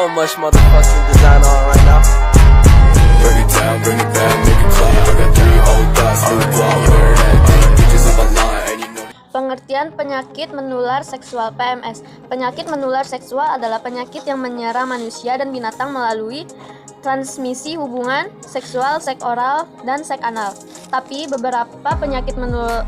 so much motherfucking design on right now. Bring it down, bring it back, make it clap. I got 3 old thoughts, new block, wear that thing, bitches on my line, and you know. Pengertian penyakit menular seksual (PMS). Penyakit menular seksual adalah penyakit yang menyerang manusia dan binatang melalui transmisi hubungan seksual, seks oral, dan seks anal. Tapi beberapa penyakit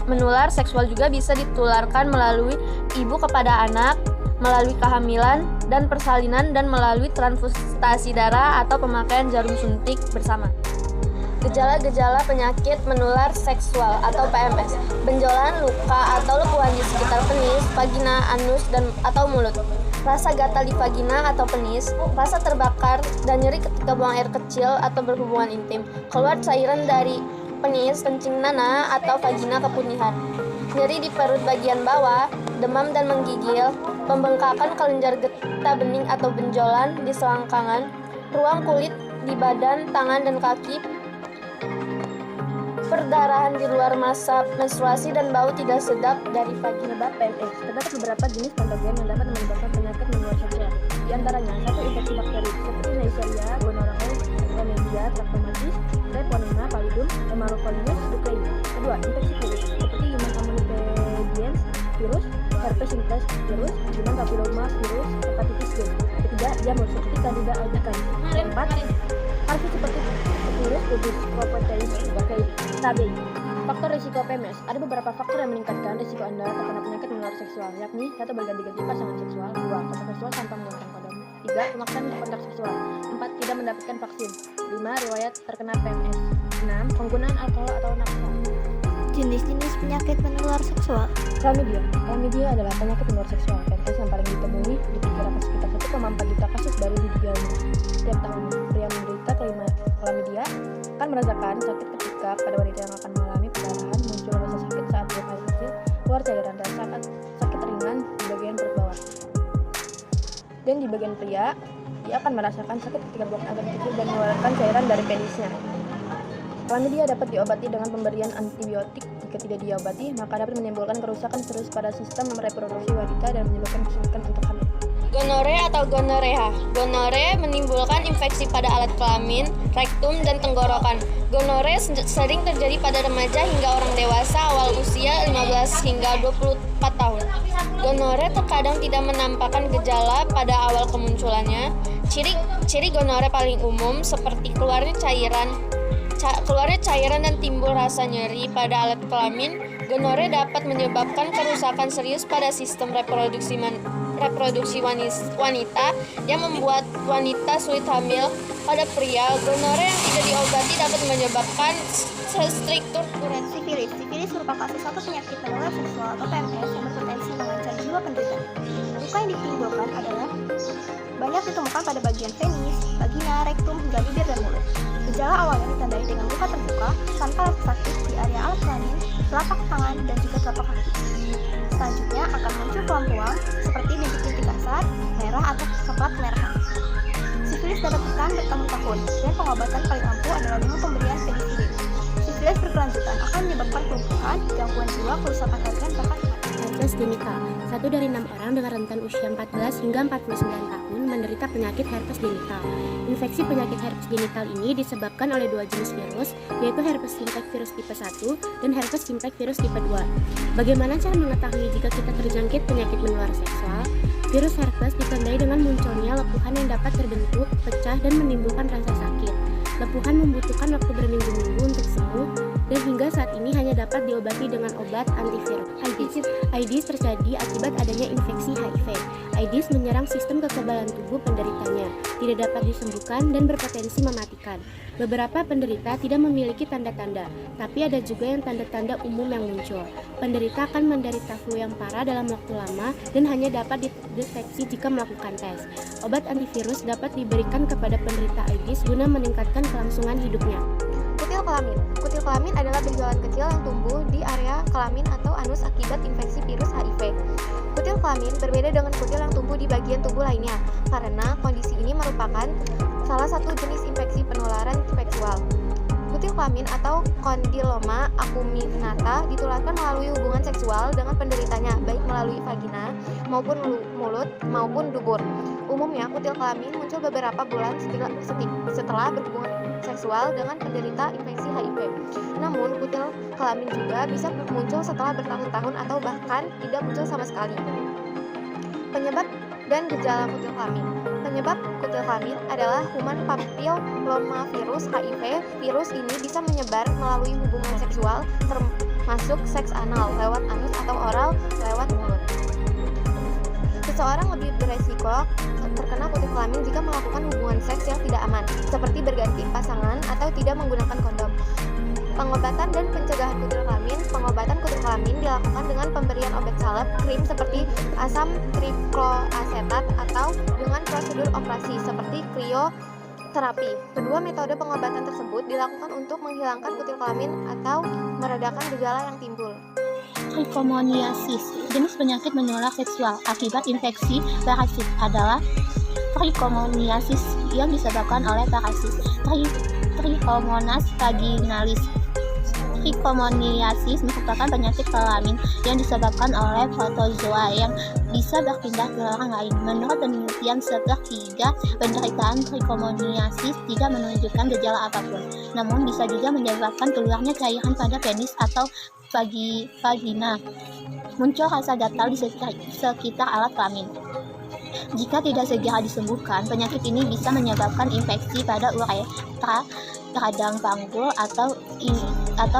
menular seksual juga bisa ditularkan melalui ibu kepada anak, melalui kehamilan dan persalinan, dan melalui transfusasi darah atau pemakaian jarum suntik bersama. Gejala-gejala penyakit menular seksual atau PMS: benjolan, luka atau lekuan di sekitar penis, vagina, anus, atau mulut, rasa gatal di vagina atau penis, rasa terbakar dan nyeri ketika buang air kecil atau berhubungan intim, keluar cairan dari penis, kencing nanah atau vagina, keputihan, nyeri di perut bagian bawah, demam dan menggigil, pembengkakan kelenjar getah bening atau benjolan di selangkangan, ruang kulit di badan, tangan, dan kaki, perdarahan di luar masa menstruasi, dan bau tidak sedap dari vagina. Penyebab PMS. Terdapat beberapa jenis patogen yang dapat menyebabkan penyakit menular seksual. Di antaranya, 1. Infeksi bakteri seperti Neisseria, gonorrhea, chlamydia, trachomatis, treponema pallidum, Haemophilus ducreyi. 2. Infeksi virus seperti Human immunopediens virus, herpes simplex virus, Human papilloma virus, hepatitis B. 3. Jamur seperti Candida albicans. 4. Parvi seperti virus kudus, Prophylaxis bakteri, TB. Faktor risiko PMS. Ada beberapa faktor yang meningkatkan risiko Anda terkena penyakit menular seksual, yakni 1. Berganti-ganti pasangan seksual, 2. Kontak seksual tanpa menggunakan kondom, 3. Pemaksaan kontak seksual, 4. Tidak mendapatkan vaksin, 5. Riwayat terkena PMS, 6. Penggunaan alkohol atau narkoba. Jenis-jenis penyakit menular seksual. Chlamydia. Chlamydia adalah penyakit menular seksual PMS yang paling ditemui. Diperkirakan sekitar 1,4 juta kasus baru di dunia setiap tahun. Pria menderita chlamydia akan merasakan sakit ketika pada wanita yang akan mengalami perdarahan, muncul rasa sakit saat buang air kecil, keluar cairan, dan saat sakit ringan di bagian perut bawah. Dan di bagian pria, dia akan merasakan sakit ketika buang air kecil dan mengeluarkan cairan dari penisnya. Chlamydia dapat diobati dengan pemberian antibiotik. Jika tidak diobati, maka dapat menimbulkan kerusakan serius pada sistem reproduksi wanita dan menyebabkan kesulitan untuk hamil. Gonore atau gonorrhea. Gonore menimbulkan infeksi pada alat kelamin, rektum, dan tenggorokan. Gonore sering terjadi pada remaja hingga orang dewasa awal usia 15 hingga 24 tahun. Gonore terkadang tidak menampakkan gejala pada awal kemunculannya. Ciri gonore paling umum seperti keluarnya cairan dan timbul rasa nyeri pada alat kelamin. Gonore dapat menyebabkan kerusakan serius pada sistem reproduksi wanita yang membuat wanita sulit hamil. Pada pria, gonore yang tidak diobati dapat menyebabkan struktur uret. Sifilis. Sifilis merupakan suatu penyakit menular seksual atau PMS yang berpotensi mengancam jiwa penderita. Luka yang ditimbulkan adalah banyak ditemukan pada bagian penis, vagina, rektum, hingga bibir dan mulut. Gejala awalnya ditandai dengan luka terbuka tanpa rasa sakit di area alat kelamin, telapak tangan, dan juga telapak kaki. Selanjutnya akan muncul ruam-ruam seperti bintik-bintik kasar, merah atau coklat kemerahan. Sifilis dapat bertahan bertahun-tahun, dan pengobatan paling ampuh adalah dengan pemberian penisilin. Sifilis berkelanjutan akan menyebabkan kelumpuhan, gangguan jiwa, kerusakan organ, bahkan kematian. Herpes genital. 1 dari 6 orang dengan rentan usia 14 hingga 49 tahun menderita penyakit herpes genital. Infeksi penyakit herpes genital ini disebabkan oleh 2 jenis virus, yaitu herpes simplex virus tipe 1 dan herpes simplex virus tipe 2. Bagaimana cara mengetahui jika kita terjangkit penyakit menular seksual? Virus herpes ditandai dengan munculnya lepuhan yang dapat terbentuk, pecah, dan menimbulkan rasa sakit. Lepuhan membutuhkan waktu berminggu-minggu untuk sembuh, dan hingga saat ini hanya dapat diobati dengan obat antivirus. AIDS terjadi akibat adanya infeksi HIV. AIDS menyerang sistem kekebalan tubuh penderitanya, tidak dapat disembuhkan dan berpotensi mematikan. Beberapa penderita tidak memiliki tanda-tanda, tapi ada juga yang tanda-tanda umum yang muncul. Penderita akan menderita flu yang parah dalam waktu lama dan hanya dapat dideteksi jika melakukan tes. Obat antivirus dapat diberikan kepada penderita AIDS guna meningkatkan kelangsungan hidupnya. Kutil kelamin. Kutil kelamin adalah benjolan kecil yang tumbuh di area kelamin atau anus akibat infeksi virus HIV. Kutil kelamin berbeda dengan kutil yang tumbuh di bagian tubuh lainnya, karena kondisi ini merupakan salah satu jenis infeksi penularan seksual. Kutil kelamin atau kondiloma acuminata ditularkan melalui hubungan seksual dengan penderitanya, baik melalui vagina maupun mulut maupun dubur. Umumnya, kutil kelamin muncul beberapa bulan setelah berhubungan seksual dengan penderita infeksi HIV. Namun, kutil kelamin juga bisa muncul setelah bertahun-tahun atau bahkan tidak muncul sama sekali. Penyebab dan gejala kutil kelamin. Penyebab kutil kelamin adalah human papillomavirus HIV. Virus ini bisa menyebar melalui hubungan seksual, termasuk seks anal lewat anus atau oral lewat mulut. Seseorang lebih beresiko terkena kutil kelamin jika melakukan hubungan seks yang tidak aman, seperti berganti pasangan atau tidak menggunakan kondom. Pengobatan dan pencegahan kutil kelamin. Pengobatan kutil kelamin dilakukan dengan pemberian obat salep, krim seperti asam trikloasetat atau dengan prosedur operasi seperti krioterapi. Kedua metode pengobatan tersebut dilakukan untuk menghilangkan kutil kelamin atau meredakan gejala yang timbul. Trichomoniasis, jenis penyakit menular seksual akibat infeksi parasit, adalah trichomoniasis yang disebabkan oleh parasit Trichomonas vaginalis. Trichomoniasis merupakan penyakit kelamin yang disebabkan oleh protozoa yang bisa berpindah ke orang lain. Menurut penelitian, sepertiga penderitaan trichomoniasis tidak menunjukkan gejala apapun, namun bisa juga menyebabkan keluarnya cairan pada penis atau vagina. Muncul rasa gatal di sekitar alat kelamin. Jika tidak segera disembuhkan, penyakit ini bisa menyebabkan infeksi pada uretra, radang panggul, atau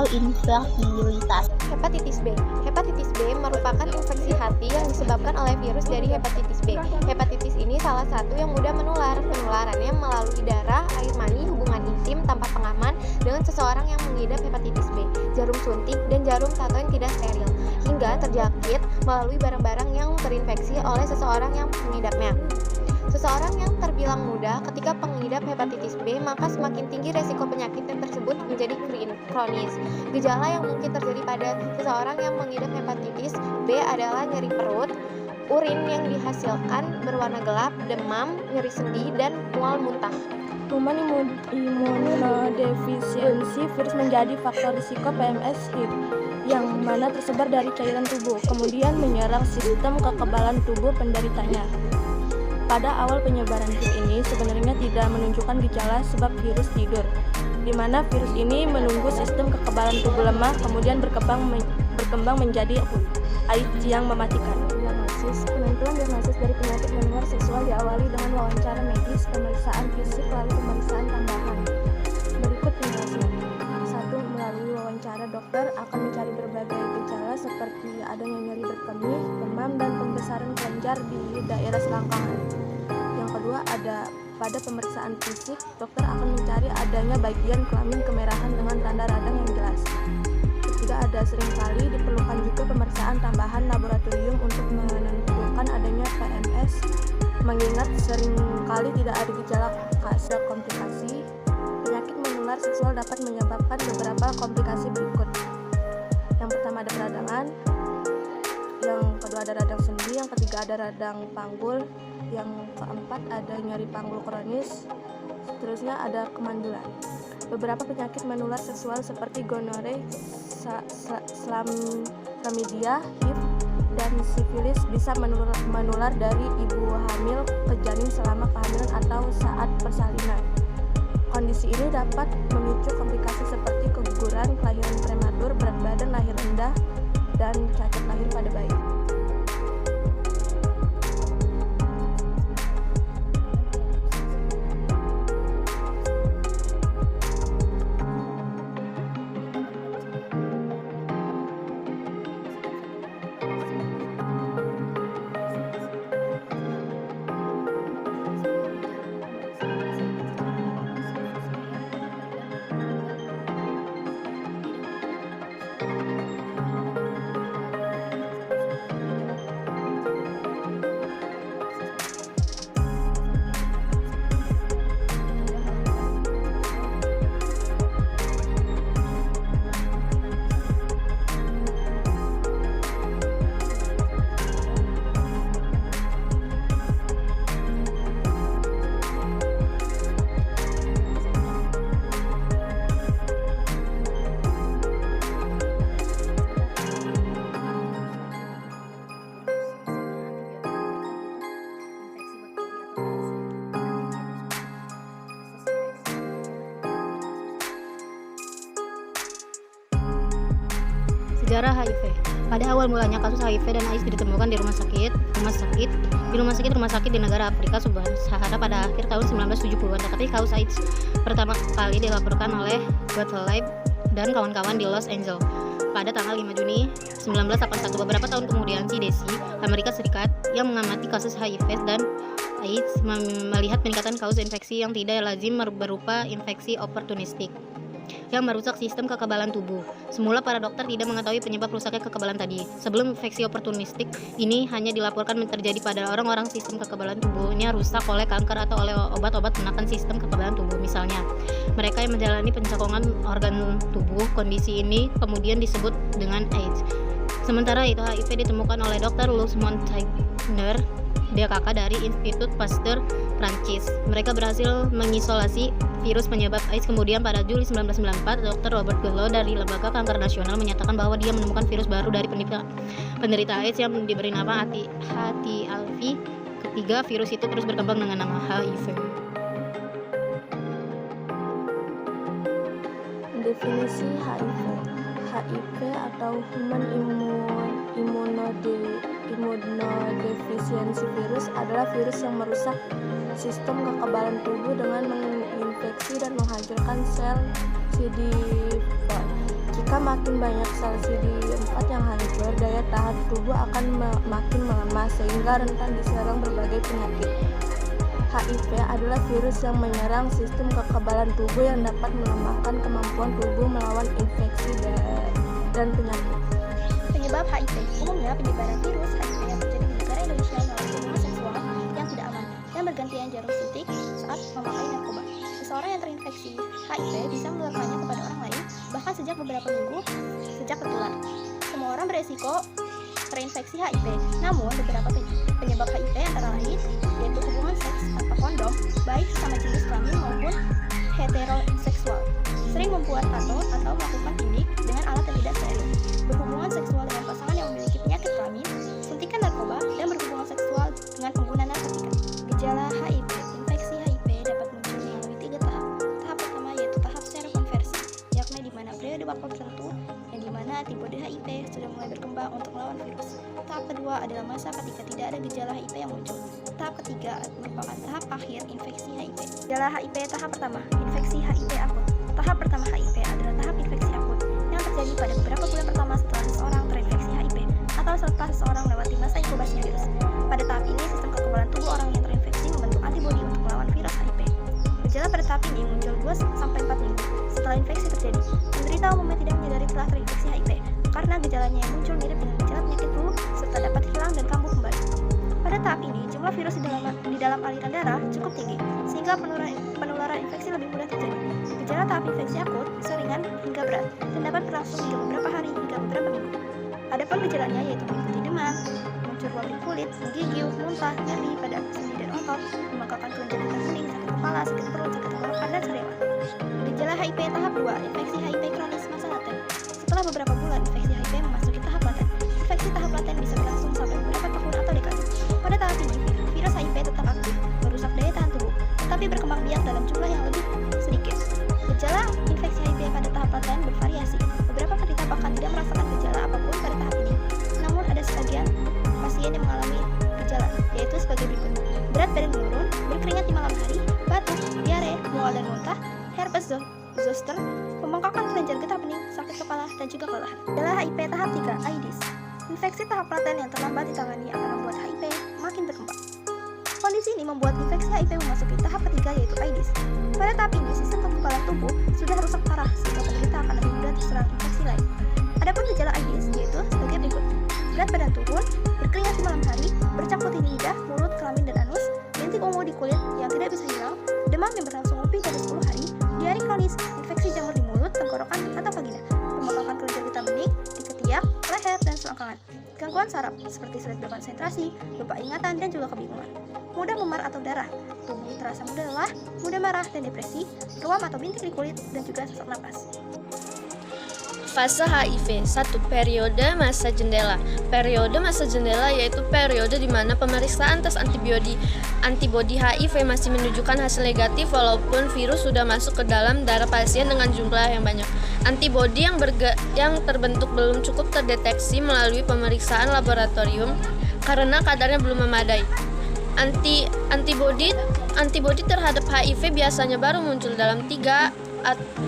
infertilitas. Hepatitis B. Hepatitis B merupakan infeksi hati yang disebabkan oleh virus dari hepatitis B. Hepatitis ini salah satu yang mudah menular. Penularannya melalui darah, air mani, hubungan intim tanpa pengaman dengan seseorang yang mengidap hepatitis B, jarum suntik, dan jarum tato yang tidak steril, hingga terjangkit melalui barang-barang yang terinfeksi oleh seseorang yang mengidapnya. Seseorang yang terbilang muda ketika pengidap hepatitis B, maka semakin tinggi resiko penyakit tersebut menjadi kronis. Gejala yang mungkin terjadi pada seseorang yang mengidap hepatitis B adalah nyeri perut, urin yang dihasilkan berwarna gelap, demam, nyeri sendi, dan mual muntah. Human immunodefisiency virus menjadi faktor risiko PMS HIV yang mana tersebar dari cairan tubuh, kemudian menyerang sistem kekebalan tubuh penderitanya. Pada awal penyebaran HIV ini sebenarnya tidak menunjukkan gejala sebab virus tidur, di mana virus ini menunggu sistem kekebalan tubuh lemah, kemudian berkembang menjadi AIDS yang mematikan. Diagnosis. Penentuan diagnosis dari penyakit menular seksual diawali dengan wawancara medis, pemeriksaan fisik, lalu pemeriksaan tambahan. Berikut penjelasan. 1. Melalui wawancara, dokter akan mencari berbagai gejala seperti adanya nyeri berkemih, demam, dan pembesaran kelenjar di daerah selangkangan. Yang kedua, pada pemeriksaan fisik, dokter akan mencari adanya bagian kelamin kemerahan dengan tanda radang yang jelas. Ketiga, seringkali diperlukan juga pemeriksaan tambahan laboratorium untuk menentukan adanya PMS, mengingat seringkali tidak ada gejala khas. Komplikasi. Penyakit menular seksual dapat menyebabkan beberapa komplikasi berikut. Yang pertama ada peradangan, yang kedua ada radang sendi, yang ketiga ada radang panggul, yang keempat ada nyeri panggul kronis, seterusnya ada kemandulan. Beberapa penyakit menular seksual seperti gonore, chlamydia, HIV, dan sifilis bisa menular dari ibu hamil ke janin selama kehamilan atau saat persalinan. Kondisi ini dapat memicu komplikasi seperti keguguran, kelahiran prematur, berat badan, lahir rendah, dan cacat lahir pada bayi. Sejarah HIV. Pada awal mulanya kasus HIV dan AIDS ditemukan di rumah sakit di negara Afrika Sub-Sahara pada akhir tahun 1970-an. Tetapi kasus AIDS pertama kali dilaporkan oleh Gottlieb dan kawan-kawan di Los Angeles pada tanggal 5 Juni 1981. Beberapa tahun kemudian CDC Amerika Serikat yang mengamati kasus HIV dan AIDS melihat peningkatan kasus infeksi yang tidak lazim berupa infeksi oportunistik yang merusak sistem kekebalan tubuh. Semula para dokter tidak mengetahui penyebab rusaknya kekebalan tadi. Sebelum infeksi oportunistik ini hanya dilaporkan terjadi pada orang-orang sistem kekebalan tubuhnya rusak oleh kanker atau oleh obat-obat menekan sistem kekebalan tubuh. Misalnya, mereka yang menjalani pencakongan organ tubuh. Kondisi ini kemudian disebut dengan AIDS. Sementara itu, HIV ditemukan oleh Dr. Louis Montagnier, DKK dari Institut Pasteur Prancis. Mereka berhasil mengisolasi virus penyebab AIDS. Kemudian pada Juli 1994, Dr. Robert Gallo dari Lembaga Kanker Nasional menyatakan bahwa dia menemukan virus baru dari penderita AIDS yang diberi nama HTLV. Ketiga virus itu terus berkembang dengan nama HIV. Definisi HIV. HIV atau Human Immunodeficiency Virus adalah virus yang merusak sistem kekebalan tubuh dengan menginfeksi dan menghancurkan sel CD4. Jika makin banyak sel CD4 yang hancur, daya tahan tubuh akan makin melemah sehingga rentan diserang berbagai penyakit. HIV adalah virus yang menyerang sistem kekebalan tubuh yang dapat melemahkan kemampuan tubuh melawan infeksi dan penyakit. Penyebab HIV. Umumnya penyebaran virus HIV yang terjadi di negara Indonesia melalui hubungan seksual yang tidak aman dan bergantian jarum suntik saat memakai narkoba. Seseorang yang terinfeksi HIV bisa menularkannya kepada orang lain bahkan sejak beberapa minggu sejak tertular. Semua orang beresiko terinfeksi HIV, namun beberapa penyebab HIV antara lain yaitu hubungan seks tanpa kondom, baik sesama jenis kelamin maupun heteroseksual, sering membuat tato atau melakukan tindik dengan alat yang tidak steril, berhubungan seksual dengan pasangan yang memiliki penyakit kelamin, suntikan narkoba, dan berhubungan seksual dengan pengguna narkotika. Gejala HIV. Infeksi HIV dapat muncul melalui 3 tahap. Tahap pertama yaitu tahap serokonversi, yakni di mana periode waktu tertentu yang dimana antibodi HIV sudah mulai berkembang untuk melawan virus. Tahap kedua adalah masa ketika tidak ada gejala HIV yang muncul. Tahap ketiga merupakan tahap akhir infeksi HIV. Gejala HIV tahap pertama, infeksi HIV akut. Tahap pertama HIV adalah tahap infeksi akut yang terjadi pada beberapa bulan pertama setelah seseorang terinfeksi HIV atau setelah seseorang melewati masa inkubasi virus. Pada tahap ini, sistem kekebalan tubuh orang yang terinfeksi membentuk antibodi untuk melawan virus HIV. Gejala pada tahap ini muncul 2-4 minggu setelah infeksi terjadi. Penderita umumnya tidak menyadari telah terinfeksi HIV karena gejalanya yang muncul mirip dengan gejala penyakit flu serta dapat hilang dan kambuh kembali. Pada tahap ini, jumlah virus di dalam aliran darah cukup tinggi sehingga penularan infeksi lebih mudah terjadi. Gejala tahap infeksi akut bisa ringan hingga berat dan dapat berlangsung hingga beberapa hari hingga beberapa minggu. Adapun gejalanya yaitu meliputi demam, muncul ruam di kulit, menggigil, muntah, nyeri pada sendi dan otot, membengkakkan kelenjar getah kuning, sakit kepala, sakit perut, sakit tenggorokan, dan sariawan. Gejala HIV tahap 2, infeksi HIV kronis masa laten. Setelah beberapa bulan, infeksi HIV memasuki tahap laten. Infeksi tahap laten bisa berlangsung sampai beberapa tahun atau dekade. Pada tahap ini, virus HIV tetap aktif, merusak daya tahan tubuh, tetapi berkembang biak dalam jumlah yang lebih sedikit. Gejala infeksi HIV pada tahap laten bervariasi. Beberapa penderita bahkan tidak merasakan gejala apapun pada tahap ini. Namun ada sebagian pasien yang mengalami gejala, yaitu sebagai berikut: berat badan menurun, berkeringat di malam hari, batuk, diare, mual dan muntah, herpes zoster, pembengkakan kelenjar getah bening, sakit kepala, dan juga kelelahan. Gejala HIV tahap 3, AIDS. Infeksi tahap laten yang terlambat ditangani akan membuat HIV makin berkembang. Kondisi ini membuat infeksi HIV memasuki tahap ketiga yaitu AIDS. Pada tahap ini, sistem kekebalan tubuh sudah rusak parah sehingga penderita akan lebih mudah terserang infeksi lain. Adapun gejala AIDS yaitu sebagai berikut: berat badan turun, berkeringat di malam hari, bercakut di lidah, mulut, kelamin, dan anus, bintik ungu di kulit yang tidak bisa hilang, demam yang berlangsung lebih dari 10 hari, diare kronis, infeksi jamur di mulut, tenggorokan, atau vagina, pembengkakan kelenjar getah bening di ketiak, leher, dan selangkangan, gangguan saraf seperti sulit berkonsentrasi, lupa ingatan, dan juga kebingungan, mudah memar atau darah, tubuh terasa mudah lelah, mudah marah dan depresi, ruam atau bintik di kulit, dan juga sesak napas. Fase HIV. 1. Periode masa jendela. Periode masa jendela yaitu periode di mana pemeriksaan tes antibodi HIV masih menunjukkan hasil negatif walaupun virus sudah masuk ke dalam darah pasien dengan jumlah yang banyak. Antibodi yang terbentuk belum cukup terdeteksi melalui pemeriksaan laboratorium karena kadarnya belum memadai. Antibodi terhadap HIV biasanya baru muncul dalam 3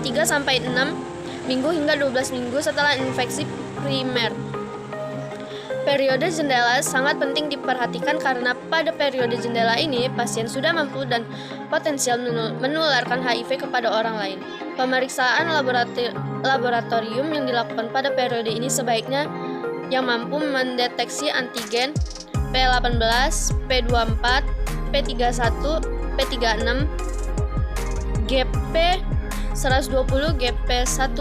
sampai 6 minggu hingga 12 minggu setelah infeksi primer. Periode jendela sangat penting diperhatikan karena pada periode jendela ini pasien sudah mampu dan potensial menularkan HIV kepada orang lain. Pemeriksaan laboratorium yang dilakukan pada periode ini sebaiknya yang mampu mendeteksi antigen P18, P24, P31, P36, GP120, GP41.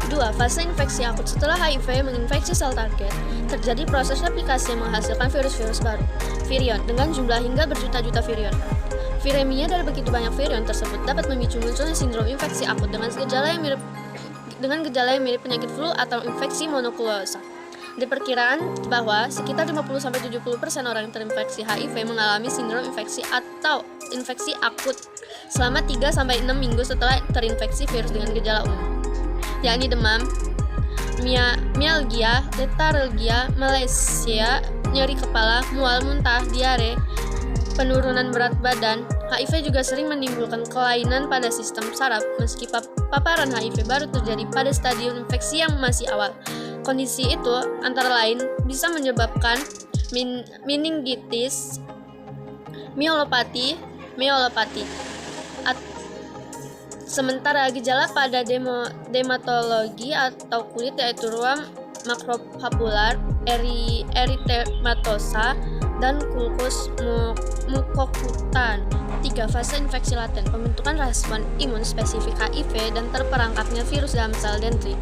2. Fase infeksi akut. Setelah HIV menginfeksi sel target, terjadi proses replikasi yang menghasilkan virus-virus baru, virion, dengan jumlah hingga berjuta-juta virion. Viremia dari begitu banyak virion tersebut dapat memicu munculnya sindrom infeksi akut dengan gejala yang mirip penyakit flu atau infeksi monoklosa. Diperkirakan bahwa sekitar 50-70% orang yang terinfeksi HIV mengalami sindrom infeksi atau infeksi akut selama 3-6 minggu setelah terinfeksi virus dengan gejala umum, yakni demam, mialgia, letargia, malaisia, nyeri kepala, mual, muntah, diare, penurunan berat badan. HIV juga sering menimbulkan kelainan pada sistem saraf meski paparan HIV baru terjadi pada stadium infeksi yang masih awal. Kondisi itu antara lain bisa menyebabkan meningitis, myelopati. Sementara gejala pada dermatologi atau kulit yaitu ruam makropapular, eritematosa, dan kulkus mukokutan. 3. Fase infeksi laten. Pembentukan respon imun spesifik HIV dan terperangkapnya virus dalam sel dendrit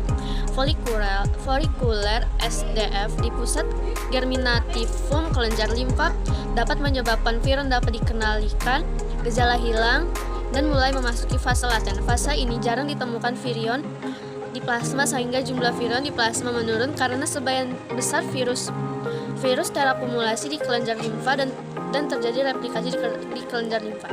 folikuler SDF di pusat germinativum kelenjar limfa dapat menyebabkan virion dapat dikendalikan, gejala hilang, dan mulai memasuki fase laten. Fase ini jarang ditemukan virion di plasma sehingga jumlah virion di plasma menurun karena sebagian besar virus terakumulasi di kelenjar limfa dan terjadi replikasi di kelenjar limfa.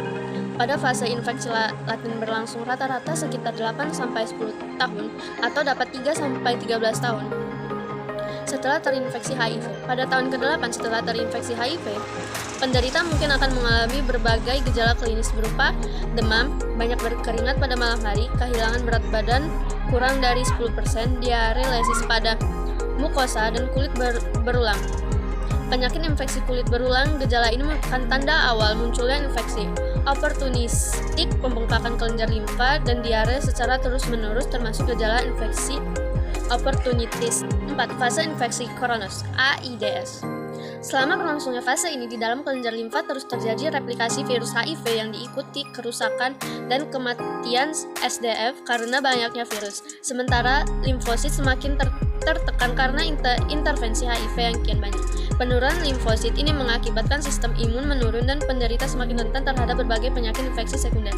Pada fase infeksi laten berlangsung rata-rata sekitar 8-10 tahun atau dapat 3-13 tahun setelah terinfeksi HIV. Pada tahun ke-8 setelah terinfeksi HIV, penderita mungkin akan mengalami berbagai gejala klinis berupa demam, banyak berkeringat pada malam hari, kehilangan berat badan kurang dari 10%, diare, lesis pada mukosa, dan kulit berulang. Penyakit infeksi kulit berulang, gejala ini merupakan tanda awal munculnya infeksi oportunistik, pembengkakan kelenjar limfa, dan diare secara terus-menerus termasuk gejala infeksi oportunitis. 4. Fase infeksi kronis AIDS. Selama berlangsungnya fase ini di dalam kelenjar limfa terus terjadi replikasi virus HIV yang diikuti kerusakan dan kematian SDF karena banyaknya virus. Sementara limfosit semakin tertekan karena intervensi HIV yang kian banyak. Penurunan limfosit ini mengakibatkan sistem imun menurun dan penderita semakin rentan terhadap berbagai penyakit infeksi sekunder.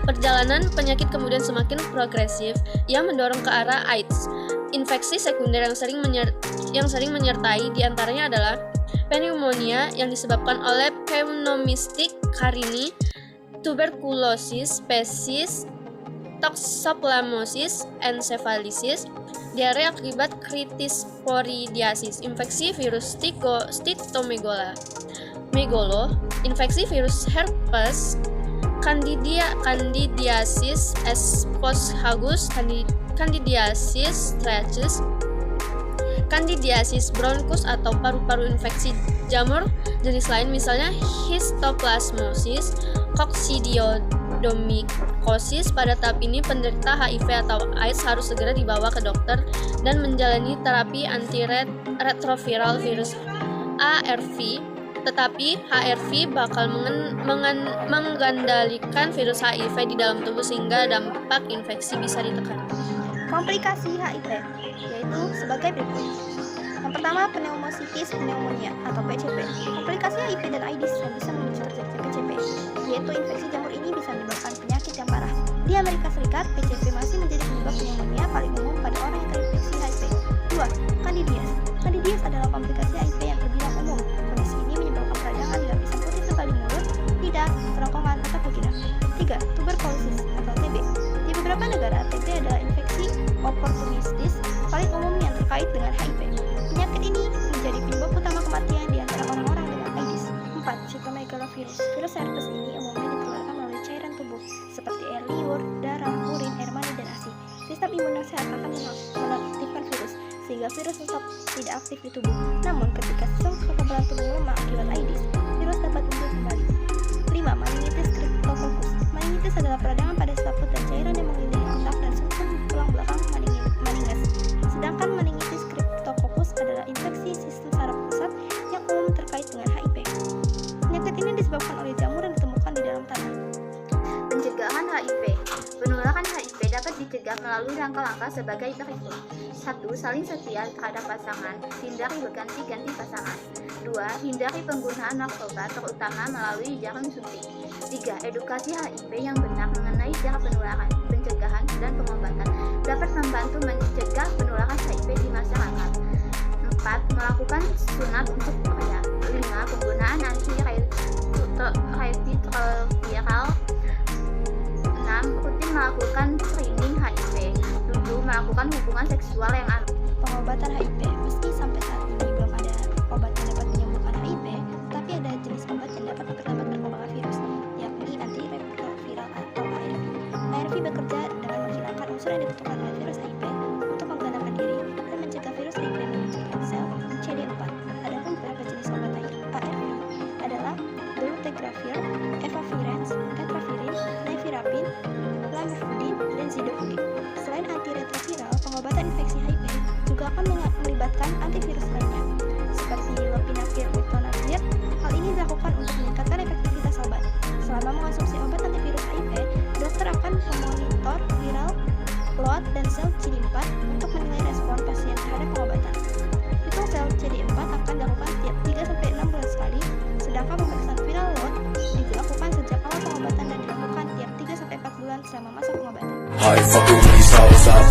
Perjalanan penyakit kemudian semakin progresif yang mendorong ke arah AIDS. Infeksi sekunder yang sering menyertai diantaranya adalah pneumonia yang disebabkan oleh pneumocystis carinii, tuberkulosis, sepsis, toxoplasmosis encephalitis, diare akibat critisporidiasis, infeksi virus cytomegalo, infeksi virus herpes, candidiasis esophagus, candidiasis tracheus, candidiasis bronchus atau paru-paru, infeksi jamur jenis lain misalnya histoplasmosis, coccidioidomycosis. Pada tahap ini penderita HIV atau AIDS harus segera dibawa ke dokter dan menjalani terapi antiretroviral virus ARV. Tetapi HRV bakal mengendalikan virus HIV di dalam tubuh sehingga dampak infeksi bisa ditekan. Komplikasi HIV yaitu sebagai berikut. Yang pertama, pneumocystis pneumonia atau PCP. Komplikasi HIV dan AIDS yang bisa memicu terjadi PCP, yaitu infeksi jamur ini bisa menyebabkan penyakit yang parah. Di Amerika Serikat, PCV masih menjadi penyebab pneumonia paling umum pada orang yang terinfeksi HIV. 2. Candidiase. Candidiase adalah komplikasi HIV yang terbilang umum. Kondisi ini menyebabkan peradangan di lapisan putih sekali mulut, lidah, kerongkongan, atau vagina. 3. Tuberkulosis atau TB. Di beberapa negara, TB adalah infeksi opportunistis paling umum yang terkait dengan HIV. Penyakit ini menjadi penyebab utama kematian di antara orang-orang dengan AIDS. 4. Cytomegalovirus. Virus herpes ini umumnya ditularkan melalui cairan tubuh seperti air liur, darah, urin, air mani, dan ASI. Sistem imun yang sehat akan mengaktifkan virus sehingga virus tetap tidak aktif di tubuh. Namun ketika sistem kekebalan tubuh lemah akibat AIDS, virus dapat muncul kembali. 5. Meningitis cryptococcus. Meningitis adalah peradangan pada selaput dan cairan yang mengelilingi otak dan struktur tulang belakang meninges. Sedangkan meningitis cryptococcus adalah infeksi sistem saraf pusat yang umum terkait dengan HIV. Penyakit ini disebabkan oleh jamur yang ditemukan di dalam tanah. Pencegahan HIV. Penularan HIV dapat dicegah melalui langkah-langkah sebagai berikut. 1. Saling setia terhadap pasangan, hindari berganti-ganti pasangan. 2. Hindari penggunaan narkoba, terutama melalui jarum suntik. 3. Edukasi HIV yang benar mengenai cara penularan, pencegahan, dan pengobatan dapat membantu mencegah penularan HIV di masyarakat. 4. Melakukan sunat untuk pria. 5. Penggunaan antiretroviral. 6. Rutin melakukan screening HIV. 7. Melakukan hubungan seksual yang aman. Pengobatan HIV. Meski sampai saat ini belum ada obat yang dapat menyembuhkan HIV, tapi ada jenis obat yang dapat memperlambat perkembangan virus, yakni antiretroviral atau ARV. ARV bekerja dengan menghilangkan unsur yang dibutuhkan oleh virus HIV untuk menggandakan diri dan mencegah virus HIV memunculkan sel CD4. Adapun beberapa jenis obat ARV adalah dolutegravir, efavirenz, etravirin, nevirapin, lamivudin, dan zidovudin. Selain antiretroviral, pengobatan infeksi HIV juga akan melibatkan antivirus lainnya, seperti lopinavir ritonavir. Hal ini dilakukan untuk meningkatkan efektivitas obat. Selama mengonsumsi obat antivirus HIV, dokter akan memonitor viral load dan sel CD4 untuk menilai respon pasien terhadap pengobatan. Hitung sel CD4 akan dilakukan tiap 3-6 bulan sekali, sedangkan pemeriksaan viral load dilakukan sejak awal pengobatan dan dilakukan tiap 3-4 bulan selama masa pengobatan. I fucking with these hoes up.